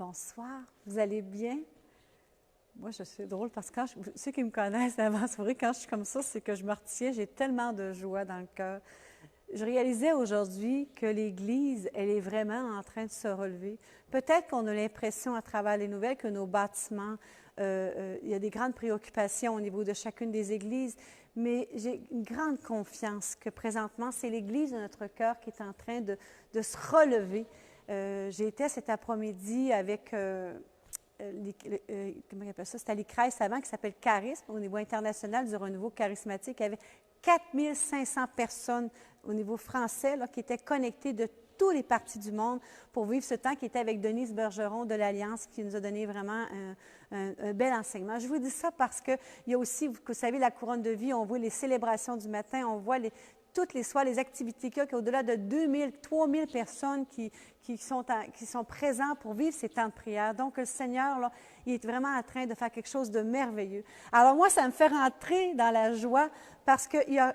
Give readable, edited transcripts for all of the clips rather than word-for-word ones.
Bonsoir, vous allez bien? Moi, je suis drôle parce que ceux qui me connaissent d'avant, c'est vrai, quand je suis comme ça, c'est que je me retiens, j'ai tellement de joie dans le cœur. Je réalisais aujourd'hui que l'Église, elle est vraiment en train de se relever. Peut-être qu'on a l'impression à travers les nouvelles que nos bâtiments, il y a des grandes préoccupations au niveau de chacune des églises, mais j'ai une grande confiance que présentement, c'est l'Église de notre cœur qui est en train de se relever. J'ai été cet après-midi avec, comment on appelle ça? C'était à l'ICRES avant, qui s'appelle Charisme, au niveau international du renouveau charismatique. Il y avait 4500 personnes au niveau français là, qui étaient connectées de tous les parties du monde pour vivre ce temps, qui était avec Denise Bergeron de l'Alliance, qui nous a donné vraiment un bel enseignement. Je vous dis ça parce qu'il y a aussi, vous savez, la couronne de vie, on voit les célébrations du matin, on voit toutes les soirs, les activités qu'il y a, qu'au-delà de 2000, 3000 personnes qui sont présentes pour vivre ces temps de prière. Donc, le Seigneur, là, il est vraiment en train de faire quelque chose de merveilleux. Alors, moi, ça me fait rentrer dans la joie parce qu'il y a,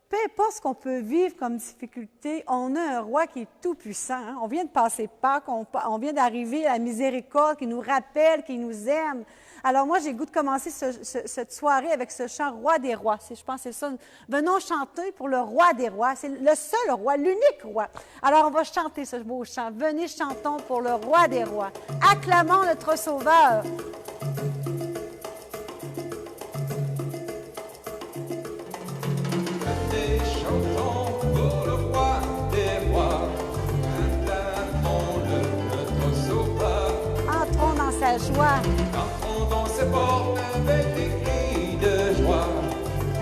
peu importe ce qu'on peut vivre comme difficulté, on a un roi qui est tout-puissant. Hein? On vient de passer Pâques, on vient d'arriver à la miséricorde qui nous rappelle, qui nous aime. Alors moi, j'ai le goût de commencer cette soirée avec ce chant « Roi des rois ». Je pense que c'est ça. Venons chanter pour le roi des rois. C'est le seul roi, l'unique roi. Alors on va chanter ce beau chant. Venez, chantons pour le roi des rois. Acclamons notre Sauveur. Venez, chantons pour le roi des rois. Acclamons-le, notre Sauveur. Entrons dans sa joie. Entrons dans ses portes avec des cris de joie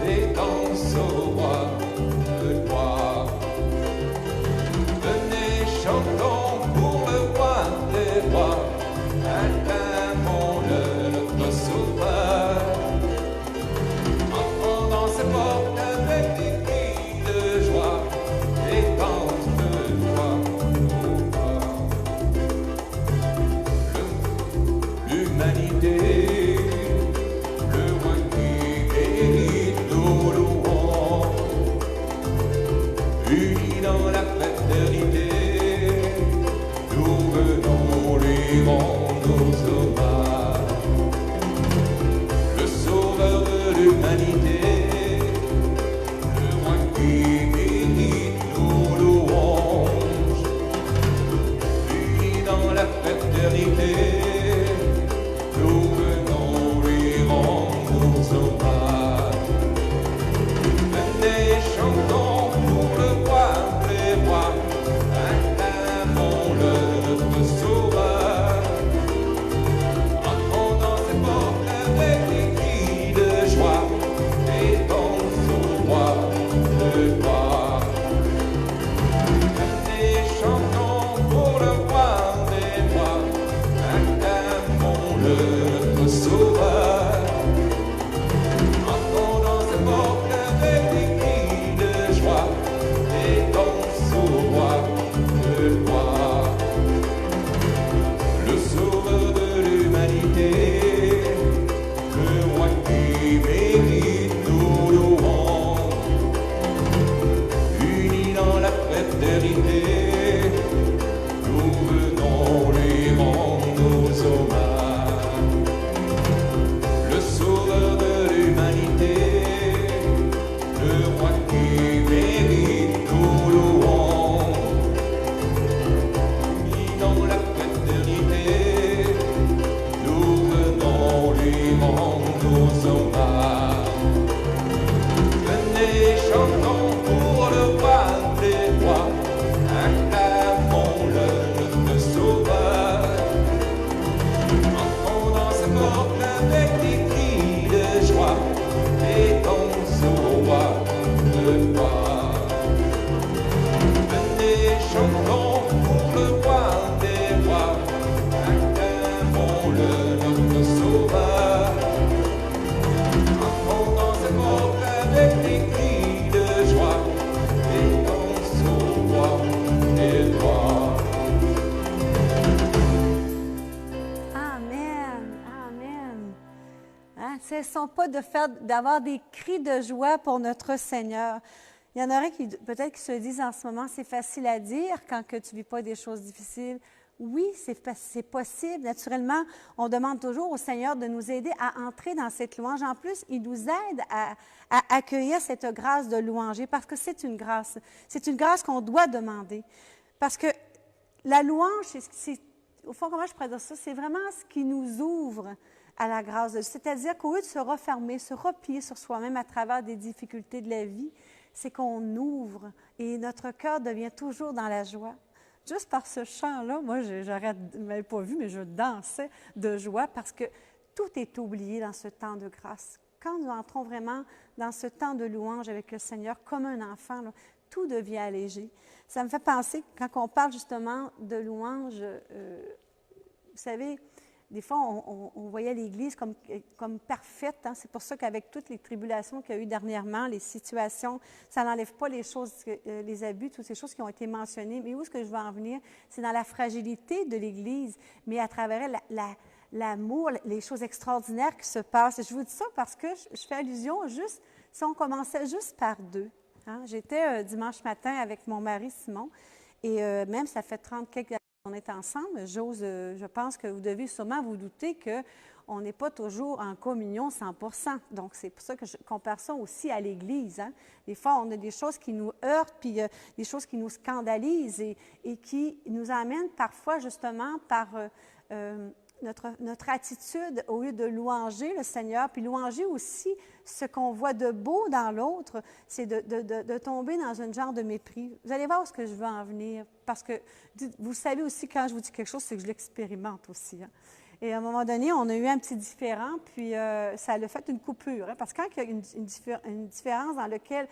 et danse au roi de gloire. Venez, chantons pour le roi des rois. Acclamons-le, notre Sauveur. Entrons dans ses portes avec des cris de joie et danse de joie au roi. L'humanité, le roi qui guérit, nous louons. Unis dans la fraternité, nous venons lui rendre nos hommages. Le sauveur de l'humanité, le roi qui guérit, nous louons. Unis dans la fraternité, nous venons lui rendre nos hommages. Venez, chantons pour le roi des rois. Acclamons-le, notre Sauveur. Entrons dans ses portes avec des cris de joie et dansons au roi de gloire. Venez, chantons pour le roi des rois. Acclamons-le, notre Sauveur. Entrons dans ses portes avec des cris de joie et dansons au roi de gloire. Le sauveur de l'humanité, le roi qui mérite, nous louons. Unis dans la fraternité, nous venons lui rendre nos hommages. Le sauveur de l'humanité, le roi qui mérite, nous louons. Unis dans la fraternité, nous venons lui rendre nos hommages. Venez, chantons pour le roi des rois. Acclamons-le, notre Sauveur. Entrons dans ses portes avec des cris de joie et dansons au roi de gloire. Venez, chantons pour le roi des rois. Acclamons-le, notre Sauveur. Entrons dans ses portes avec des cris de joie et dansons au roi des gloires. Amen, amen. Hein, cessons pas d'avoir des cris de joie pour notre Seigneur. Il y en aurait qui peut-être qui se disent en ce moment, c'est facile à dire quand que tu ne vis pas des choses difficiles. Oui, c'est possible. Naturellement, on demande toujours au Seigneur de nous aider à entrer dans cette louange. En plus, il nous aide à accueillir cette grâce de louanger parce que c'est une grâce. C'est une grâce qu'on doit demander. Parce que la louange, au fond, comment je pourrais dire ça? C'est vraiment ce qui nous ouvre à la grâce de Dieu. C'est-à-dire qu'au lieu de se refermer, se replier sur soi-même à travers des difficultés de la vie, c'est qu'on ouvre et notre cœur devient toujours dans la joie. Juste par ce chant-là, moi, j'aurais même pas vu, mais je dansais de joie parce que tout est oublié dans ce temps de grâce. Quand nous entrons vraiment dans ce temps de louange avec le Seigneur, comme un enfant, là, tout devient allégé. Ça me fait penser, quand on parle justement de louange, vous savez, des fois, on voyait l'Église comme parfaite. Hein? C'est pour ça qu'avec toutes les tribulations qu'il y a eu dernièrement, les situations, ça n'enlève pas les choses, les abus, toutes ces choses qui ont été mentionnées. Mais où est-ce que je veux en venir? C'est dans la fragilité de l'Église, mais à travers l'amour, les choses extraordinaires qui se passent. Et je vous dis ça parce que je fais allusion juste, si on commençait juste par deux. Hein? J'étais dimanche matin avec mon mari Simon, et même ça fait 30 quelques on est ensemble, je pense que vous devez sûrement vous douter qu'on n'est pas toujours en communion 100%. Donc, c'est pour ça que je compare ça aussi à l'Église. Hein? Des fois, on a des choses qui nous heurtent, puis des choses qui nous scandalisent et qui nous amènent parfois, justement, par notre attitude, au lieu de louanger le Seigneur, puis louanger aussi ce qu'on voit de beau dans l'autre, c'est de tomber dans un genre de mépris. Vous allez voir où ce que je veux en venir, parce que vous savez aussi, quand je vous dis quelque chose, c'est que je l'expérimente aussi. Hein. Et à un moment donné, on a eu un petit différend, puis ça a fait une coupure. Hein, parce que quand il y a une différence dans laquelle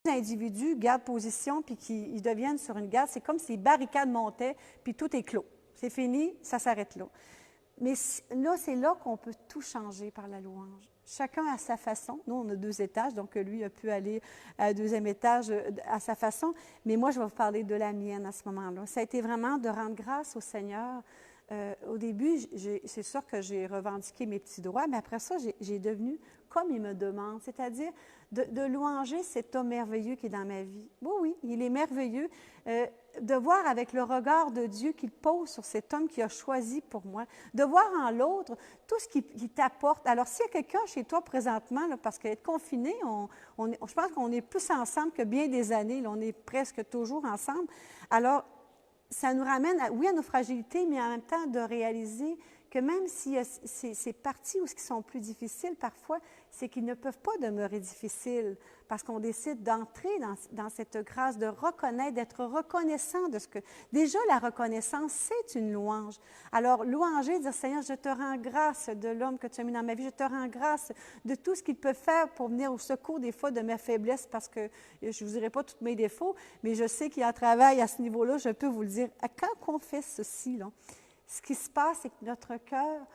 les individus gardent position, puis qu'ils deviennent sur une garde, c'est comme si les barricades montaient, puis tout est clos. C'est fini, ça s'arrête là. Mais là, c'est là qu'on peut tout changer par la louange. Chacun à sa façon. Nous, on a 2 étages, donc lui a pu aller à 2e étage à sa façon. Mais moi, je vais vous parler de la mienne à ce moment-là. Ça a été vraiment de rendre grâce au Seigneur. Au début, c'est sûr que j'ai revendiqué mes petits droits, mais après ça, j'ai devenu comme il me demande, c'est-à-dire de louanger cet homme merveilleux qui est dans ma vie. Oui, oui, il est merveilleux. De voir avec le regard de Dieu qu'il pose sur cet homme qui a choisi pour moi, de voir en l'autre tout ce qui t'apporte. Alors, s'il y a quelqu'un chez toi présentement, là, parce qu'être confiné, je pense qu'on est plus ensemble que bien des années, là, on est presque toujours ensemble. Alors, ça nous ramène, à nos fragilités, mais en même temps de réaliser que même si ces parties où ce qui sont plus difficiles parfois, c'est qu'ils ne peuvent pas demeurer difficiles parce qu'on décide d'entrer dans cette grâce, de reconnaître, d'être reconnaissant de ce que... Déjà, la reconnaissance, c'est une louange. Alors, louanger, dire « Seigneur, je te rends grâce de l'homme que tu as mis dans ma vie, je te rends grâce de tout ce qu'il peut faire pour venir au secours des fois de mes faiblesses parce que je ne vous dirai pas tous mes défauts, mais je sais qu'il y a un travail à ce niveau-là, je peux vous le dire. Quand on fait ceci, là, ce qui se passe, c'est que notre cœur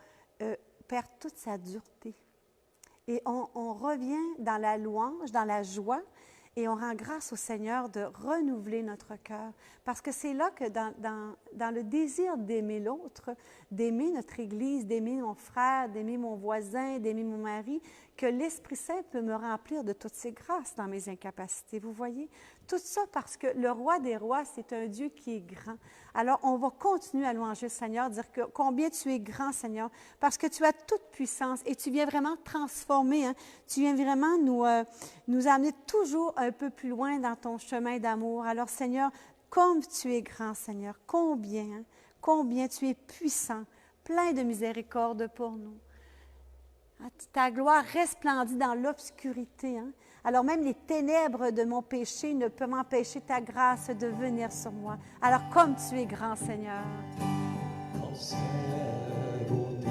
perd toute sa dureté. Et on revient dans la louange, dans la joie, et on rend grâce au Seigneur de renouveler notre cœur. Parce que c'est là que dans le désir d'aimer l'autre, d'aimer notre Église, d'aimer mon frère, d'aimer mon voisin, d'aimer mon mari, que l'Esprit Saint peut me remplir de toutes ces grâces dans mes incapacités. Vous voyez? Tout ça parce que le roi des rois, c'est un Dieu qui est grand. Alors, on va continuer à louanger le Seigneur, dire que combien tu es grand, Seigneur, parce que tu as toute puissance et tu viens vraiment transformer, hein? Tu viens vraiment nous amener toujours un peu plus loin dans ton chemin d'amour. Alors, Seigneur, comme tu es grand, Seigneur, combien tu es puissant, plein de miséricorde pour nous. Ta gloire resplendit dans l'obscurité. Hein? Alors même les ténèbres de mon péché ne peuvent m'empêcher ta grâce de venir sur moi. Alors comme tu es grand, Seigneur. En sa beauté,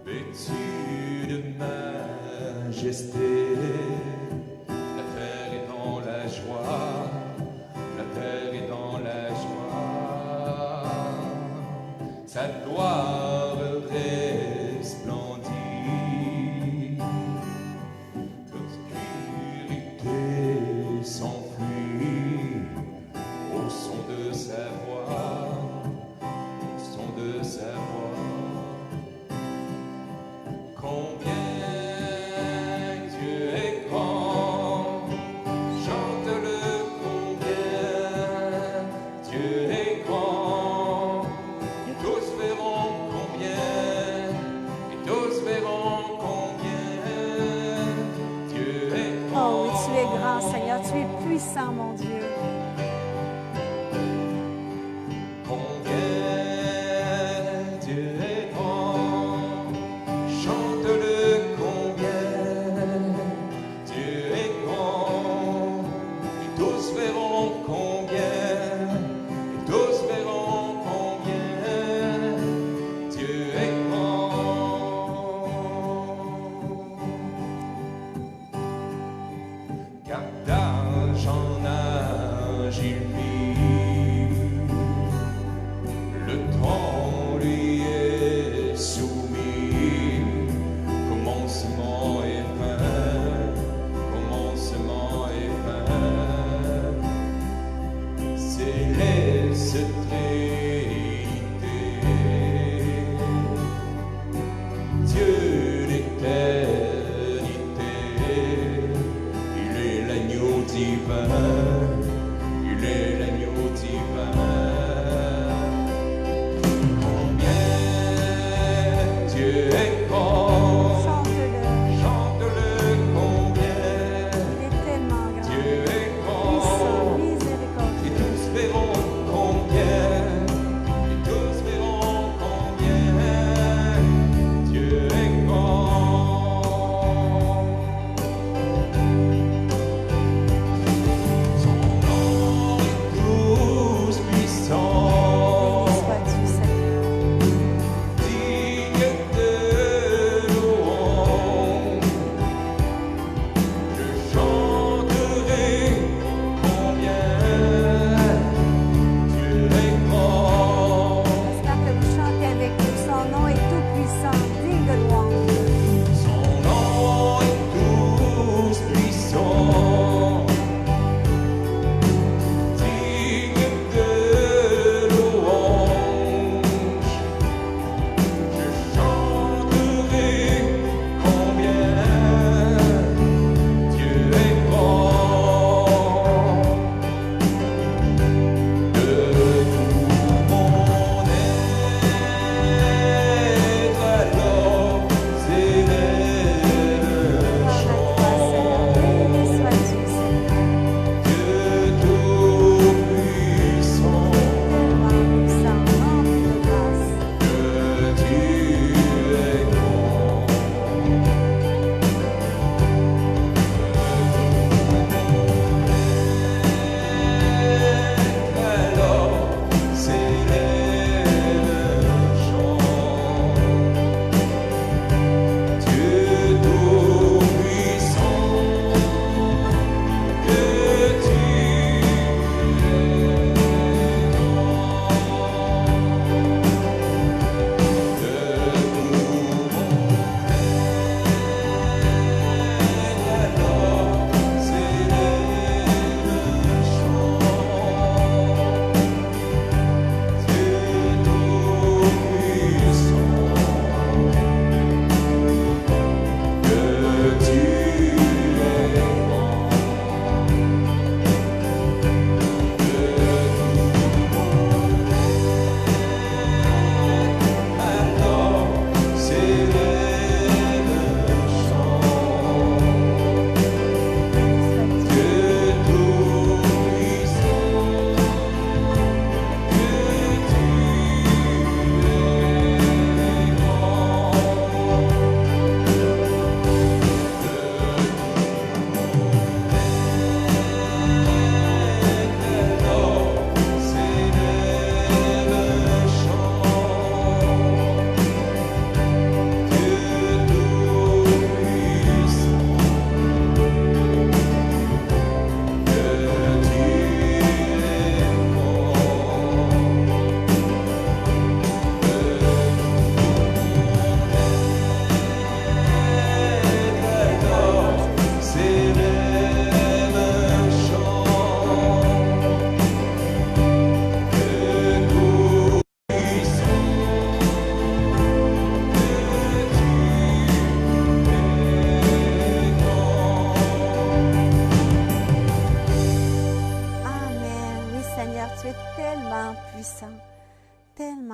vêtu de majesté, la terre est dans la joie, la terre est dans la joie. Sa gloire resplendit, l'obscurité s'enfuit au son de sa voix, au son de sa voix. Combien Dieu est grand, chante-le combien Dieu est puissant, Seigneur. Tu es puissant, mon Dieu.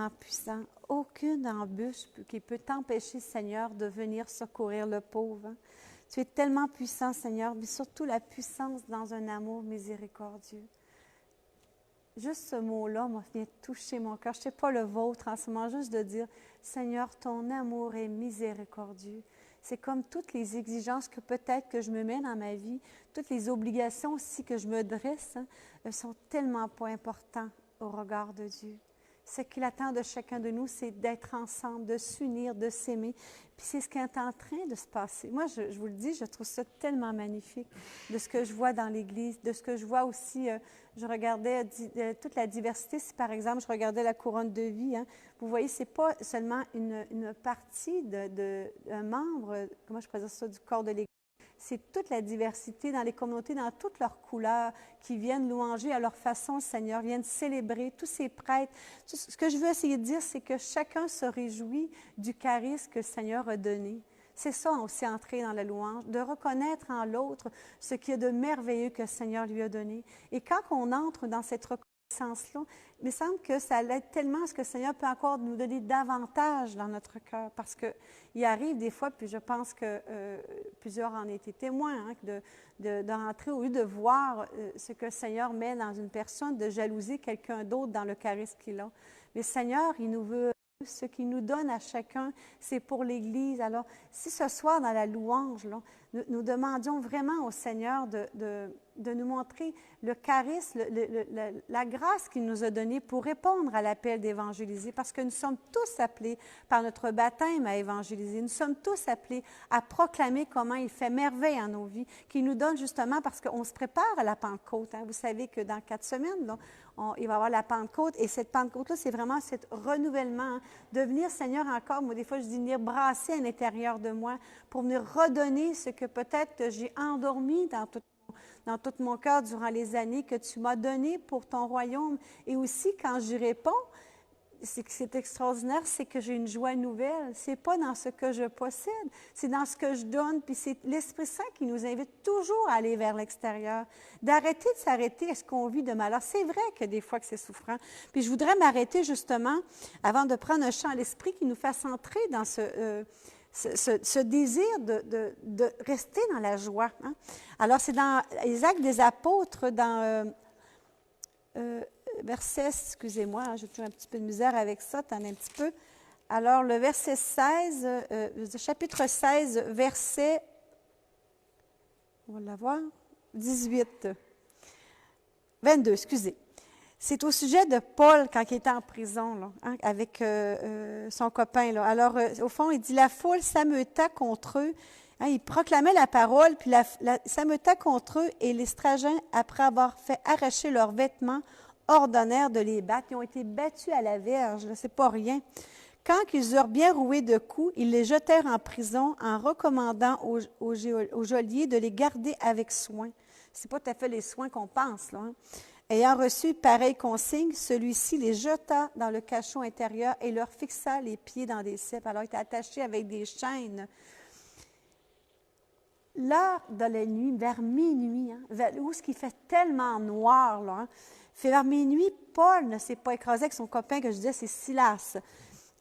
puissant. Aucune embûche qui peut t'empêcher, Seigneur, de venir secourir le pauvre. Tu es tellement puissant, Seigneur, mais surtout la puissance dans un amour miséricordieux. Juste ce mot-là m'a vient toucher mon cœur. Je ne sais pas le vôtre en ce moment, juste de dire, Seigneur, ton amour est miséricordieux. C'est comme toutes les exigences que peut-être que je me mets dans ma vie, toutes les obligations aussi que je me dresse, elles sont tellement pas importantes au regard de Dieu. Ce qu'il attend de chacun de nous, c'est d'être ensemble, de s'unir, de s'aimer. Puis c'est ce qui est en train de se passer. Moi, je vous le dis, je trouve ça tellement magnifique de ce que je vois dans l'Église, de ce que je vois aussi. Je regardais toute la diversité. Si, par exemple, je regardais la couronne de vie, hein, vous voyez, ce n'est pas seulement une partie d'un membre, comment je pourrais dire ça, du corps de l'Église. C'est toute la diversité dans les communautés, dans toutes leurs couleurs, qui viennent louanger à leur façon le Seigneur, viennent célébrer, tous ces prêtres. Ce que je veux essayer de dire, c'est que chacun se réjouit du charisme que le Seigneur a donné. C'est ça aussi, entrer dans la louange, de reconnaître en l'autre ce qu'il y a de merveilleux que le Seigneur lui a donné. Et quand on entre dans cette reconnaissance-là, il me semble que ça l'aide tellement à ce que le Seigneur peut encore nous donner davantage dans notre cœur. Parce qu'il arrive des fois, puis je pense que plusieurs en ont été témoins, hein, de rentrer au lieu de voir ce que le Seigneur met dans une personne, de jalouser quelqu'un d'autre dans le charisme qu'il a. Mais le Seigneur, il nous veut. Ce qu'il nous donne à chacun, c'est pour l'Église. Alors, si ce soir, dans la louange, là, nous demandions vraiment au Seigneur de nous montrer le charisme, la grâce qu'il nous a donnée pour répondre à l'appel d'évangéliser, parce que nous sommes tous appelés par notre baptême à évangéliser. Nous sommes tous appelés à proclamer comment il fait merveille en nos vies, qu'il nous donne justement parce qu'on se prépare à la Pentecôte. Hein. Vous savez que dans 4 semaines, là, il va y avoir la Pentecôte, et cette Pentecôte-là, c'est vraiment ce renouvellement, hein, de venir, Seigneur, encore, moi, des fois, je dis venir brasser à l'intérieur de moi pour venir redonner ce que peut-être j'ai endormi dans tout mon cœur durant les années que tu m'as donné pour ton royaume. Et aussi, quand j'y réponds, c'est extraordinaire, c'est que j'ai une joie nouvelle. C'est pas dans ce que je possède, c'est dans ce que je donne. Puis c'est l'Esprit Saint qui nous invite toujours à aller vers l'extérieur, d'arrêter de s'arrêter à ce qu'on vit de malheur. C'est vrai que des fois que c'est souffrant. Puis je voudrais m'arrêter justement, avant de prendre un chant à l'Esprit qui nous fasse entrer dans ce désir de rester dans la joie. Hein? Alors, c'est dans les Actes des Apôtres, dans verset, excusez-moi, hein, j'ai toujours un petit peu de misère avec ça, t'en as un petit peu. Alors, le verset 16, chapitre 16, verset, on va l'avoir, 18, 22, excusez. C'est au sujet de Paul quand il était en prison, là, hein, avec son copain. Là. Alors, au fond, il dit, la foule s'ameuta contre eux. Hein, il proclamait la parole, puis s'ameuta contre eux, et les Stragins, après avoir fait arracher leurs vêtements, ordonnèrent de les battre. Ils ont été battus à la verge, c'est pas rien. Quand ils eurent bien roué de coups, ils les jetèrent en prison en recommandant au geôlier de les garder avec soin. Ce n'est pas tout à fait les soins qu'on pense, là. Hein. Ayant reçu pareille consigne, celui-ci les jeta dans le cachot intérieur et leur fixa les pieds dans des ceps. Alors, ils étaient attachés avec des chaînes. L'heure de la nuit, vers minuit, hein, où ce qui fait tellement noir, là, hein, vers minuit, Paul ne s'est pas écrasé avec son copain que je disais, c'est Silas.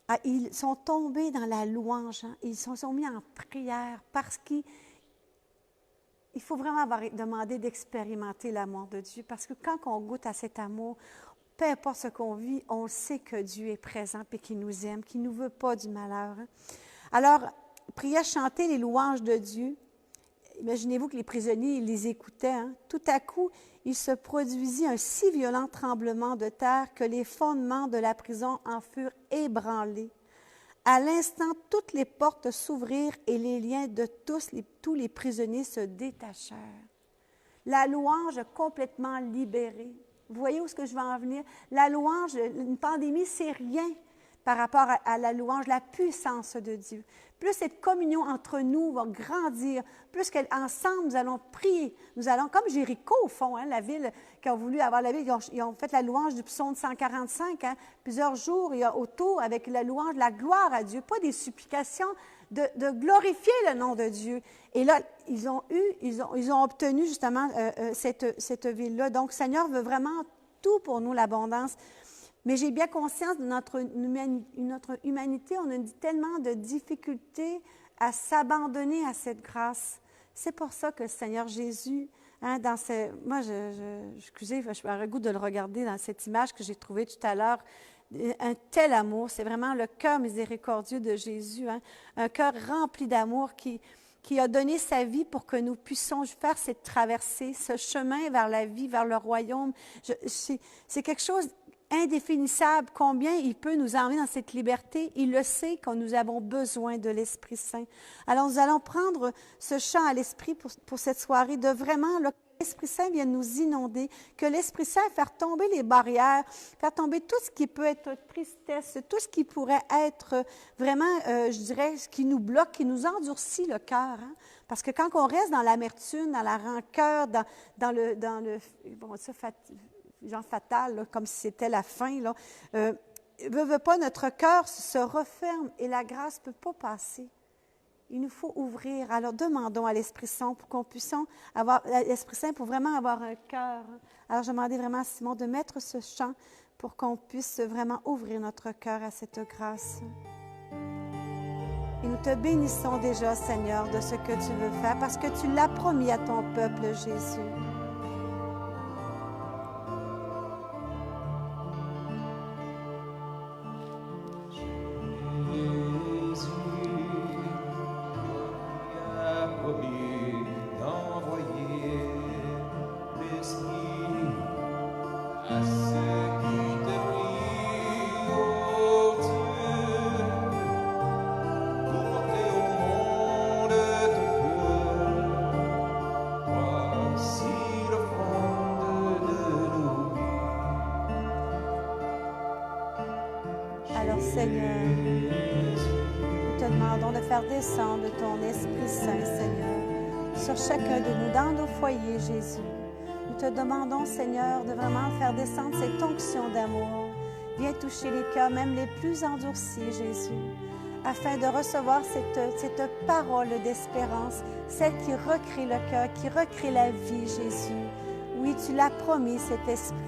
Ah, ils sont tombés dans la louange, hein, ils se sont mis en prière parce qu'il faut vraiment avoir demandé d'expérimenter l'amour de Dieu, parce que quand on goûte à cet amour, peu importe ce qu'on vit, on sait que Dieu est présent et qu'il nous aime, qu'il ne nous veut pas du malheur. Hein. Alors, priez, chanter les louanges de Dieu. Imaginez-vous que les prisonniers, ils les écoutaient. Hein. Tout à coup, il se produisit un si violent tremblement de terre que les fondements de la prison en furent ébranlés. À l'instant, toutes les portes s'ouvrirent et les liens de tous les prisonniers se détachèrent. La louange complètement libérée. Vous voyez où est-ce que je veux en venir? La louange, une pandémie, c'est rien par rapport à la louange, la puissance de Dieu. Plus cette communion entre nous va grandir, plus qu'ensemble nous allons prier. Nous allons, comme Jéricho au fond, hein, la ville qui a voulu avoir la ville, ils ont fait la louange du psaume 145, hein, plusieurs jours, il y a autour avec la louange, la gloire à Dieu, pas des supplications, de glorifier le nom de Dieu. Et là, ils ont obtenu justement cette ville-là. Donc, le Seigneur veut vraiment tout pour nous, l'abondance. Mais j'ai bien conscience de notre humanité. On a tellement de difficultés à s'abandonner à cette grâce. C'est pour ça que le Seigneur Jésus, hein, moi, excusez, je me goût de le regarder dans cette image que j'ai trouvée tout à l'heure. Un tel amour, c'est vraiment le cœur miséricordieux de Jésus, hein, un cœur rempli d'amour qui a donné sa vie pour que nous puissions faire cette traversée, ce chemin vers la vie, vers le royaume. C'est quelque chose indéfinissable, combien il peut nous emmener dans cette liberté. Il le sait que nous avons besoin de l'Esprit Saint. Alors, nous allons prendre ce chant à l'Esprit pour cette soirée, de vraiment, que l'Esprit Saint vienne nous inonder, que l'Esprit Saint fasse tomber les barrières, faire tomber tout ce qui peut être tristesse, tout ce qui pourrait être vraiment, je dirais, ce qui nous bloque, qui nous endurcit le cœur. Hein? Parce que quand on reste dans l'amertume, dans la rancœur, dans le bon, ça, genre fatal, là, comme si c'était la fin, là, veut pas, notre cœur se referme et la grâce ne peut pas passer. Il nous faut ouvrir. Alors, demandons à l'Esprit Saint pour qu'on puisse avoir l'Esprit Saint pour vraiment avoir un cœur. Alors, je demandais vraiment à Simon de mettre ce chant pour qu'on puisse vraiment ouvrir notre cœur à cette grâce. Et nous te bénissons déjà, Seigneur, de ce que tu veux faire, parce que tu l'as promis à ton peuple, Jésus. Descendre ton Esprit Saint, Seigneur, sur chacun de nous, dans nos foyers, Jésus. Nous te demandons, Seigneur, de vraiment faire descendre cette onction d'amour. Viens toucher les cœurs, même les plus endurcis, Jésus, afin de recevoir cette parole d'espérance, celle qui recrée le cœur, qui recrée la vie, Jésus. Oui, tu l'as promis, cet esprit.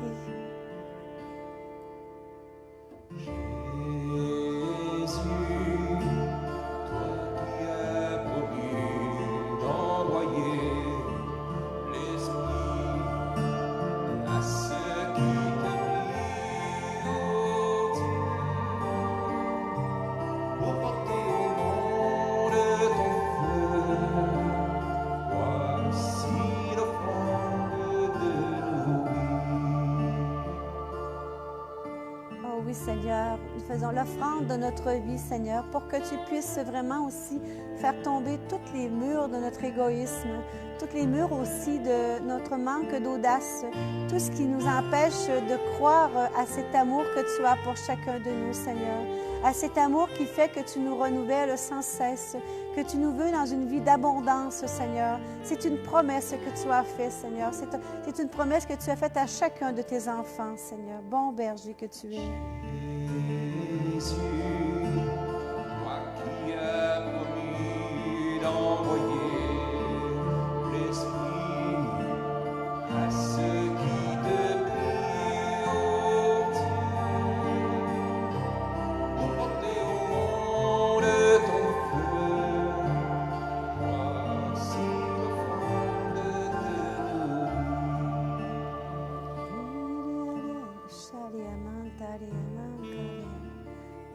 Seigneur, nous faisons l'offrande de notre vie, Seigneur, pour que tu puisses vraiment aussi faire tomber tous les murs de notre égoïsme, tous les murs aussi de notre manque d'audace, tout ce qui nous empêche de croire à cet amour que tu as pour chacun de nous, Seigneur, à cet amour qui fait que tu nous renouvelles sans cesse, que tu nous veux dans une vie d'abondance, Seigneur. C'est une promesse que tu as faite, Seigneur. C'est une promesse que tu as faite à chacun de tes enfants, Seigneur. Bon berger que tu es. Jésus, toi qui as promis d'envoyer l'Esprit à ceux qui te prient, ô Dieu, pour porter au monde ton feu. Voici l'offrande de nos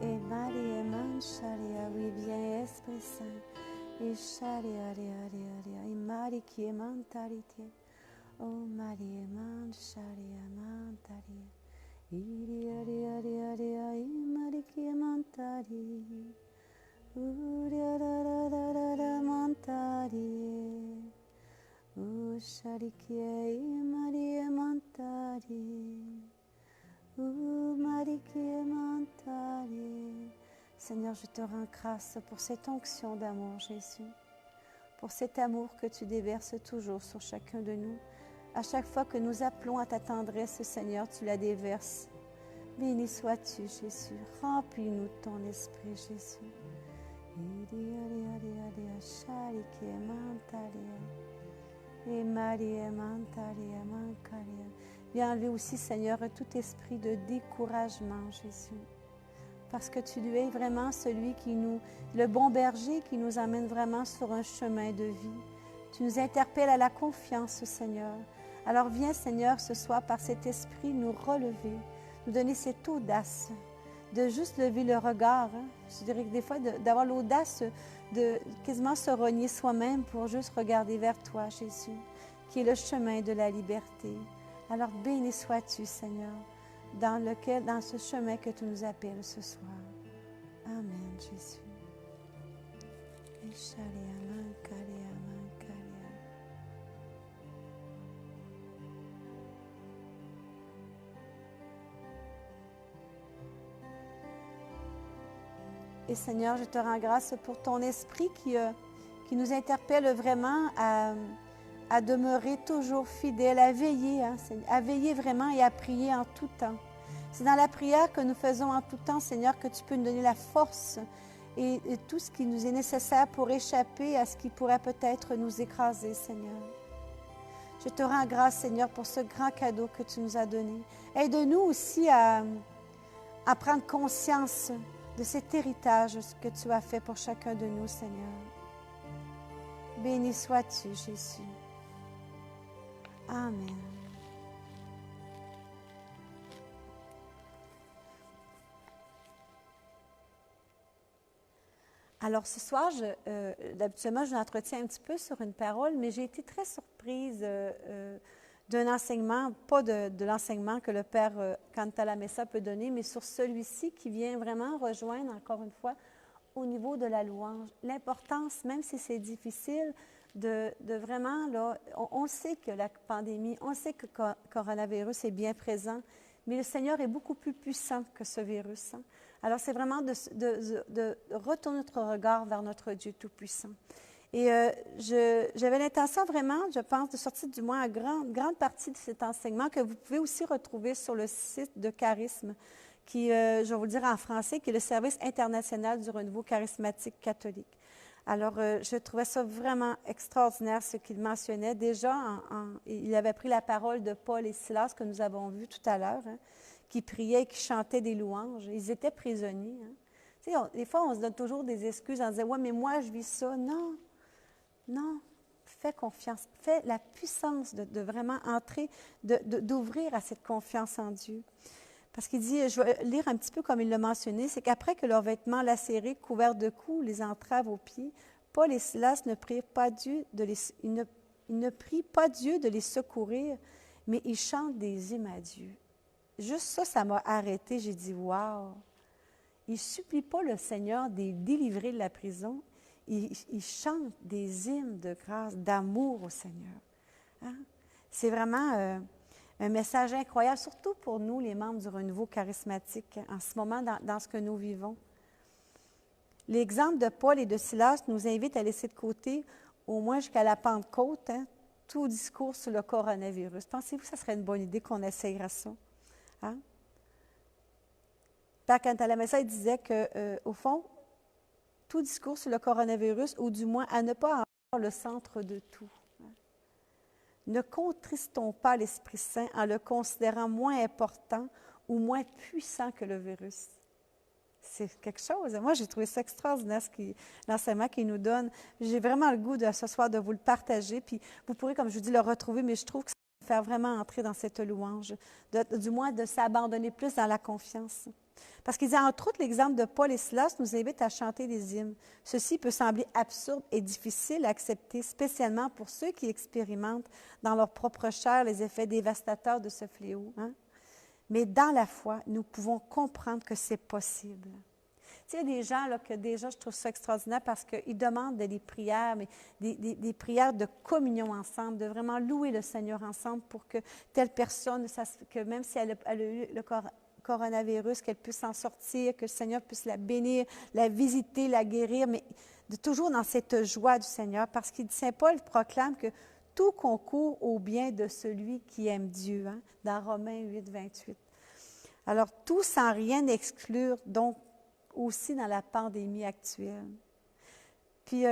Et Marie Mancharia, oui, viens Esprit Saint. Et Charia, et Marie qui est mentarité. Oh Marie Mancharia, mentarité. Et Marie qui est mentarité. Mentarité. Oh Charikia, et Marie mentarité. Oh Marie qui est mentarité. Seigneur, je te rends grâce pour cette onction d'amour, Jésus, pour cet amour que tu déverses toujours sur chacun de nous. À chaque fois que nous appelons à ta tendresse, Seigneur, tu la déverses. Béni sois-tu, Jésus. Remplis-nous de ton esprit, Jésus. Et Marie Mantaria, Mancaria. Viens enlever aussi, Seigneur, tout esprit de découragement, Jésus. Parce que tu es vraiment celui le bon berger qui nous amène vraiment sur un chemin de vie. Tu nous interpelles à la confiance, Seigneur. Alors viens, Seigneur, ce soir, par cet esprit, nous relever, nous donner cette audace de juste lever le regard. Hein? Je dirais que des fois, d'avoir l'audace de quasiment se renier soi-même pour juste regarder vers toi, Jésus, qui est le chemin de la liberté. Alors béni sois-tu, Seigneur, dans ce chemin que tu nous appelles ce soir. Amen, Jésus. Et Seigneur, je te rends grâce pour ton esprit qui nous interpelle vraiment à demeurer toujours fidèles, à veiller, hein, à veiller vraiment et à prier en tout temps. C'est dans la prière que nous faisons en tout temps, Seigneur, que tu peux nous donner la force et tout ce qui nous est nécessaire pour échapper à ce qui pourrait peut-être nous écraser, Seigneur. Je te rends grâce, Seigneur, pour ce grand cadeau que tu nous as donné. Aide-nous aussi à prendre conscience de cet héritage que tu as fait pour chacun de nous, Seigneur. Béni sois-tu, Jésus. Amen. Alors, ce soir, habituellement, je m'entretiens un petit peu sur une parole, mais j'ai été très surprise d'un enseignement, pas de l'enseignement que le Père Cantalamessa peut donner, mais sur celui-ci qui vient vraiment rejoindre, encore une fois, au niveau de la louange. L'importance, même si c'est difficile, de vraiment, là, on sait que la pandémie, on sait que le coronavirus est bien présent, mais le Seigneur est beaucoup plus puissant que ce virus. Hein? Alors, c'est vraiment de retourner notre regard vers notre Dieu Tout-Puissant. Et j'avais l'intention vraiment, je pense, de sortir du moins une grande partie de cet enseignement que vous pouvez aussi retrouver sur le site de Charisme, qui, je vais vous le dire en français, qui est le Service international du renouveau charismatique catholique. Alors, je trouvais ça vraiment extraordinaire, ce qu'il mentionnait. Déjà, il avait pris la parole de Paul et Silas, que nous avons vu tout à l'heure, hein, qui priaient et qui chantaient des louanges. Ils étaient prisonniers. Hein. Tu sais, des fois, on se donne toujours des excuses en disant « Ouais, mais moi, je vis ça. » Non, non. Fais confiance. Fais la puissance de vraiment entrer, d'ouvrir à cette confiance en Dieu. Parce qu'il dit, je vais lire un petit peu comme il l'a mentionné, c'est qu'après que leurs vêtements lacérés, couverts de coups, les entraves aux pieds, Paul et Silas ne prient pas Dieu de les secourir, mais ils chantent des hymnes à Dieu. Juste ça, ça m'a arrêté. J'ai dit, wow! Ils ne supplient pas le Seigneur de les délivrer de la prison. Ils chantent des hymnes de grâce, d'amour au Seigneur. Hein? C'est vraiment un message incroyable, surtout pour nous, les membres du renouveau charismatique, en ce moment, dans ce que nous vivons. L'exemple de Paul et de Silas nous invite à laisser de côté, au moins jusqu'à la Pentecôte, hein, tout discours sur le coronavirus. Pensez-vous que ce serait une bonne idée qu'on essayerait ça? Hein? Père Cantalamessa, il disait qu'au fond, tout discours sur le coronavirus, ou du moins à ne pas en avoir le centre de tout. Ne contristons pas l'Esprit Saint en le considérant moins important ou moins puissant que le virus. C'est quelque chose. Moi, j'ai trouvé ça extraordinaire, l'enseignement qu'il nous donne. J'ai vraiment le goût ce soir de vous le partager. Puis vous pourrez, comme je vous dis, le retrouver, mais je trouve que ça va faire vraiment entrer dans cette louange, du moins de s'abandonner plus dans la confiance. Parce qu'il dit, entre autres, l'exemple de Paul et Silas nous invite à chanter des hymnes. Ceci peut sembler absurde et difficile à accepter, spécialement pour ceux qui expérimentent dans leur propre chair les effets dévastateurs de ce fléau. Hein? Mais dans la foi, nous pouvons comprendre que c'est possible. Tu sais, il y a des gens là, que déjà, je trouve ça extraordinaire parce qu'ils demandent des prières, mais des prières de communion ensemble, de vraiment louer le Seigneur ensemble pour que telle personne, que même si elle a eu le coronavirus, qu'elle puisse s'en sortir, que le Seigneur puisse la bénir, la visiter, la guérir, mais toujours dans cette joie du Seigneur, parce qu'il Saint Paul proclame que tout concourt au bien de celui qui aime Dieu, hein, dans Romains 8, 28. Alors, tout sans rien exclure, donc aussi dans la pandémie actuelle. Puis,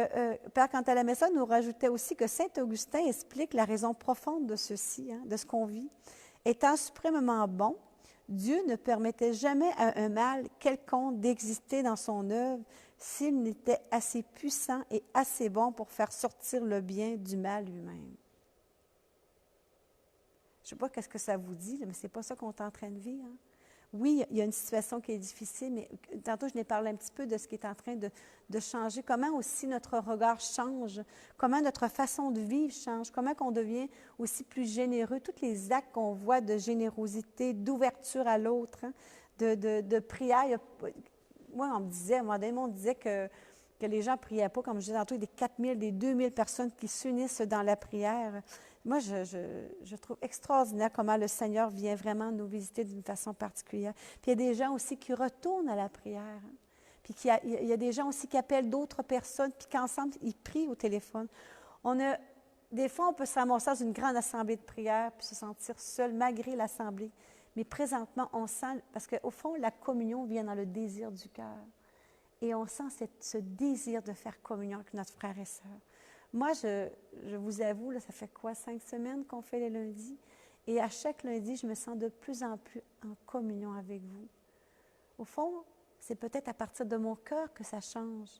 Père Cantalamessa nous rajoutait aussi que Saint Augustin explique la raison profonde de ceci, hein, de ce qu'on vit. Étant suprêmement bon, Dieu ne permettait jamais à un mal quelconque d'exister dans son œuvre, s'il n'était assez puissant et assez bon pour faire sortir le bien du mal lui-même. Je ne sais pas ce que ça vous dit, mais ce n'est pas ça qu'on est en train de vivre. Hein? Oui, il y a une situation qui est difficile, mais tantôt, je n'ai parlé un petit peu de ce qui est en train de changer. Comment aussi notre regard change, comment notre façon de vivre change, comment on devient aussi plus généreux. Tous les actes qu'on voit de générosité, d'ouverture à l'autre, hein, de prière. Moi, on me disait, à un moment donné, on disait que les gens ne priaient pas, comme je disais tantôt, il y a des 4 000, des 2 000 personnes qui s'unissent dans la prière. Moi, je trouve extraordinaire comment le Seigneur vient vraiment nous visiter d'une façon particulière. Puis il y a des gens aussi qui retournent à la prière. Hein. Puis il y a des gens aussi qui appellent d'autres personnes, puis qu'ensemble, ils prient au téléphone. Des fois, on peut se ramasser dans une grande assemblée de prière, puis se sentir seul, malgré l'assemblée. Mais présentement, on sent, parce qu'au fond, la communion vient dans le désir du cœur. Et on sent ce désir de faire communion avec notre frère et sœur. Moi, je vous avoue, là, ça fait quoi, 5 semaines qu'on fait les lundis? Et à chaque lundi, je me sens de plus en plus en communion avec vous. Au fond, c'est peut-être à partir de mon cœur que ça change.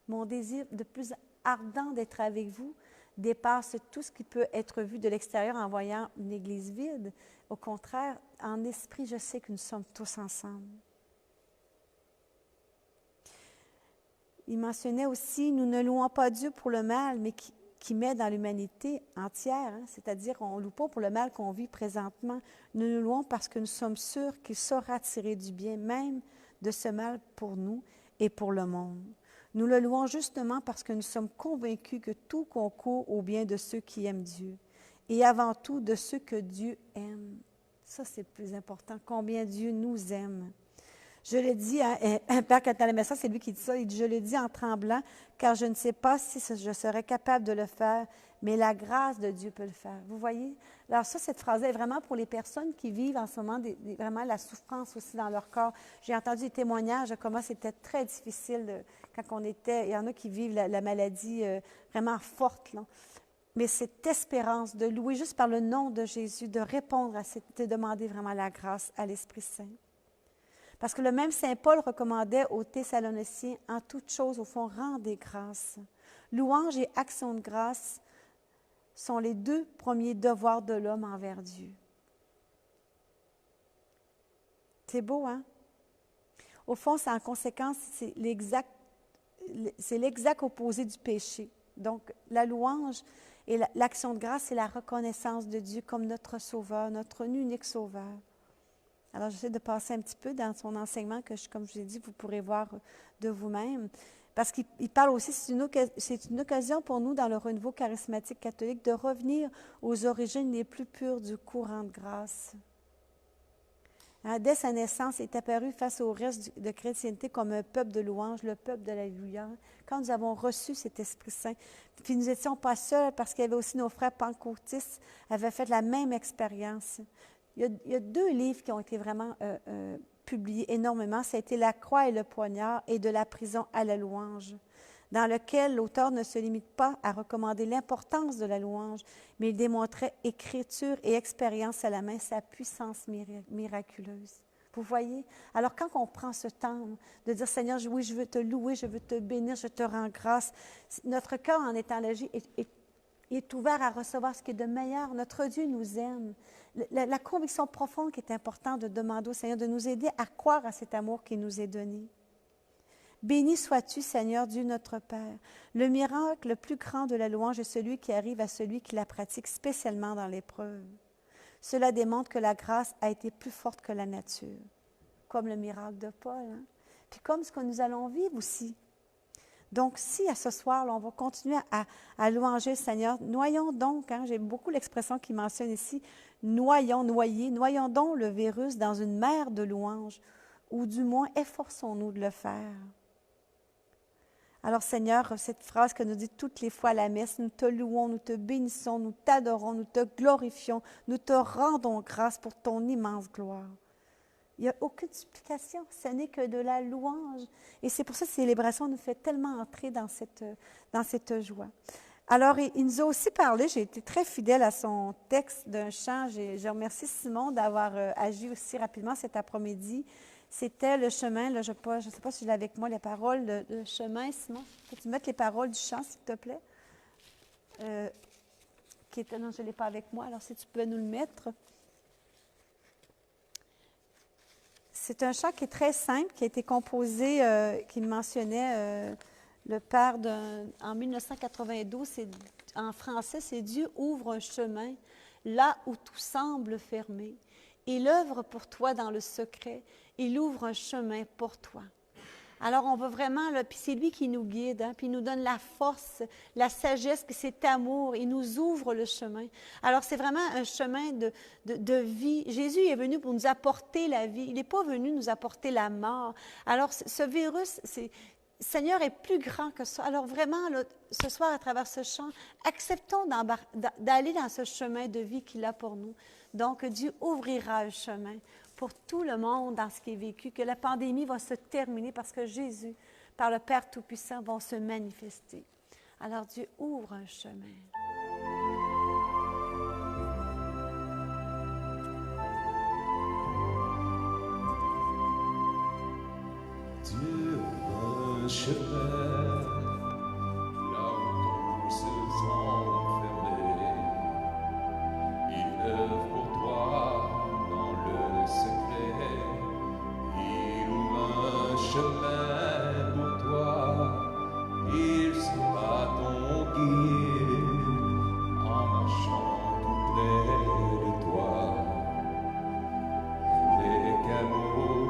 Mon désir de plus ardent d'être avec vous dépasse tout ce qui peut être vu de l'extérieur en voyant une église vide. Au contraire, en esprit, je sais que nous sommes tous ensemble. Il mentionnait aussi, nous ne louons pas Dieu pour le mal, mais qui met dans l'humanité entière, hein, c'est-à-dire on ne loue pas pour le mal qu'on vit présentement. Nous nous louons parce que nous sommes sûrs qu'il saura tirer du bien, même de ce mal pour nous et pour le monde. Nous le louons justement parce que nous sommes convaincus que tout concourt au bien de ceux qui aiment Dieu et avant tout de ceux que Dieu aime. Ça, c'est le plus important, combien Dieu nous aime. Je le dis, Père Catalamessa, c'est lui qui dit ça, il dit, je le dis en tremblant, car je ne sais pas si je serais capable de le faire, mais la grâce de Dieu peut le faire. Vous voyez? Alors ça, cette phrase est vraiment pour les personnes qui vivent en ce moment vraiment la souffrance aussi dans leur corps. J'ai entendu des témoignages de comment c'était très difficile quand on était, il y en a qui vivent la maladie vraiment forte, là. Mais cette espérance de louer juste par le nom de Jésus, de répondre à cette, de demander vraiment la grâce à l'Esprit Saint. Parce que le même Saint Paul recommandait aux Thessaloniciens, en toute chose, au fond, rendez grâce. Louange et action de grâce sont les 2 premiers devoirs de l'homme envers Dieu. C'est beau, hein? Au fond, c'est en conséquence, c'est l'exact opposé du péché. Donc, la louange et l'action de grâce, c'est la reconnaissance de Dieu comme notre Sauveur, notre unique Sauveur. Alors, j'essaie de passer un petit peu dans son enseignement que, comme je vous ai dit, vous pourrez voir de vous-même. Parce qu'il parle aussi, c'est une occasion pour nous, dans le renouveau charismatique catholique, de revenir aux origines les plus pures du courant de grâce. Dès sa naissance, il est apparu face au reste de chrétienté comme un peuple de louange, le peuple de l'alléluia. Quand nous avons reçu cet Esprit Saint, puis nous n'étions pas seuls parce qu'il y avait aussi nos frères pentecôtistes qui avaient fait la même expérience. Il y a 2 livres qui ont été vraiment publiés énormément. Ça a été La croix et le poignard et De la prison à la louange, dans lequel l'auteur ne se limite pas à recommander l'importance de la louange, mais il démontrait écriture et expérience à la main sa puissance miraculeuse. Vous voyez? Alors, quand on prend ce temps de dire, Seigneur, oui, je veux te louer, je veux te bénir, je te rends grâce, notre cœur, en étant léger, est ouvert à recevoir ce qui est de meilleur. Notre Dieu nous aime. La conviction profonde qui est importante de demander au Seigneur de nous aider à croire à cet amour qui nous est donné. Béni sois-tu, Seigneur Dieu notre Père. Le miracle le plus grand de la louange est celui qui arrive à celui qui la pratique spécialement dans l'épreuve. Cela démontre que la grâce a été plus forte que la nature, comme le miracle de Paul, hein? Puis comme ce que nous allons vivre aussi. Donc, si à ce soir, là, on va continuer à louanger le Seigneur, noyons donc, hein, j'ai beaucoup l'expression qui mentionne ici, noyons donc le virus dans une mer de louanges, ou du moins efforçons-nous de le faire. Alors, Seigneur, cette phrase que nous dit toutes les fois à la messe, nous te louons, nous te bénissons, nous t'adorons, nous te glorifions, nous te rendons grâce pour ton immense gloire. Il n'y a aucune supplication, ce n'est que de la louange. Et c'est pour ça que cette célébration nous fait tellement entrer dans cette joie. Alors, il nous a aussi parlé, j'ai été très fidèle à son texte d'un chant. Je remercie Simon d'avoir agi aussi rapidement cet après-midi. C'était le chemin, là, je ne sais pas si je l'ai avec moi, les paroles de chemin, Simon. Peux-tu mettre les paroles du chant, s'il te plaît? Non, je ne l'ai pas avec moi, alors si tu peux nous le mettre. C'est un chant qui est très simple, qui a été composé, qui mentionnait le père en 1992. En français, c'est « Dieu ouvre un chemin là où tout semble fermé. Il œuvre pour toi dans le secret. Il ouvre un chemin pour toi. » Alors, on va vraiment, là, puis c'est lui qui nous guide, hein, puis il nous donne la force, la sagesse, puis cet amour, il nous ouvre le chemin. Alors, c'est vraiment un chemin de vie. Jésus est venu pour nous apporter la vie. Il n'est pas venu nous apporter la mort. Alors, ce virus, le Seigneur est plus grand que ça. Alors, vraiment, là, ce soir, à travers ce chant, acceptons d'aller dans ce chemin de vie qu'il a pour nous. Donc, Dieu ouvrira un chemin pour tout le monde dans ce qui est vécu, que la pandémie va se terminer parce que Jésus, par le Père Tout-Puissant, va se manifester. Alors Dieu ouvre un chemin. Dieu ouvre un chemin là où tous se sont fermés. Il œuvre pour toi. Il ouvre un chemin pour toi, il sera ton guide en marchant tout près de toi. Avec amour,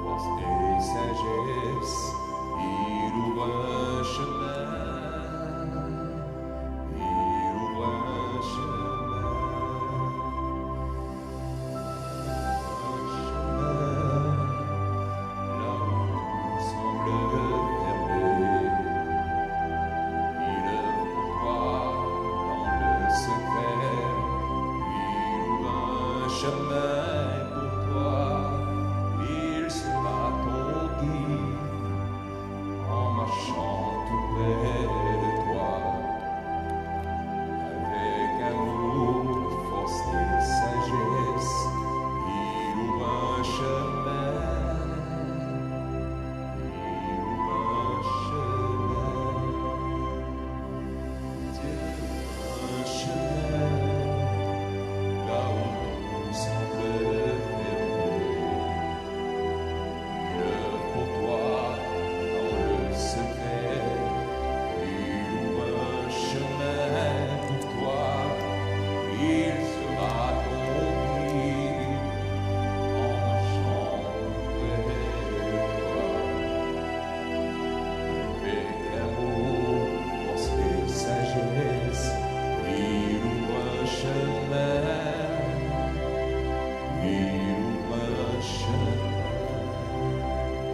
force et sagesse, il ouvre un chemin, il ouvre un chemin.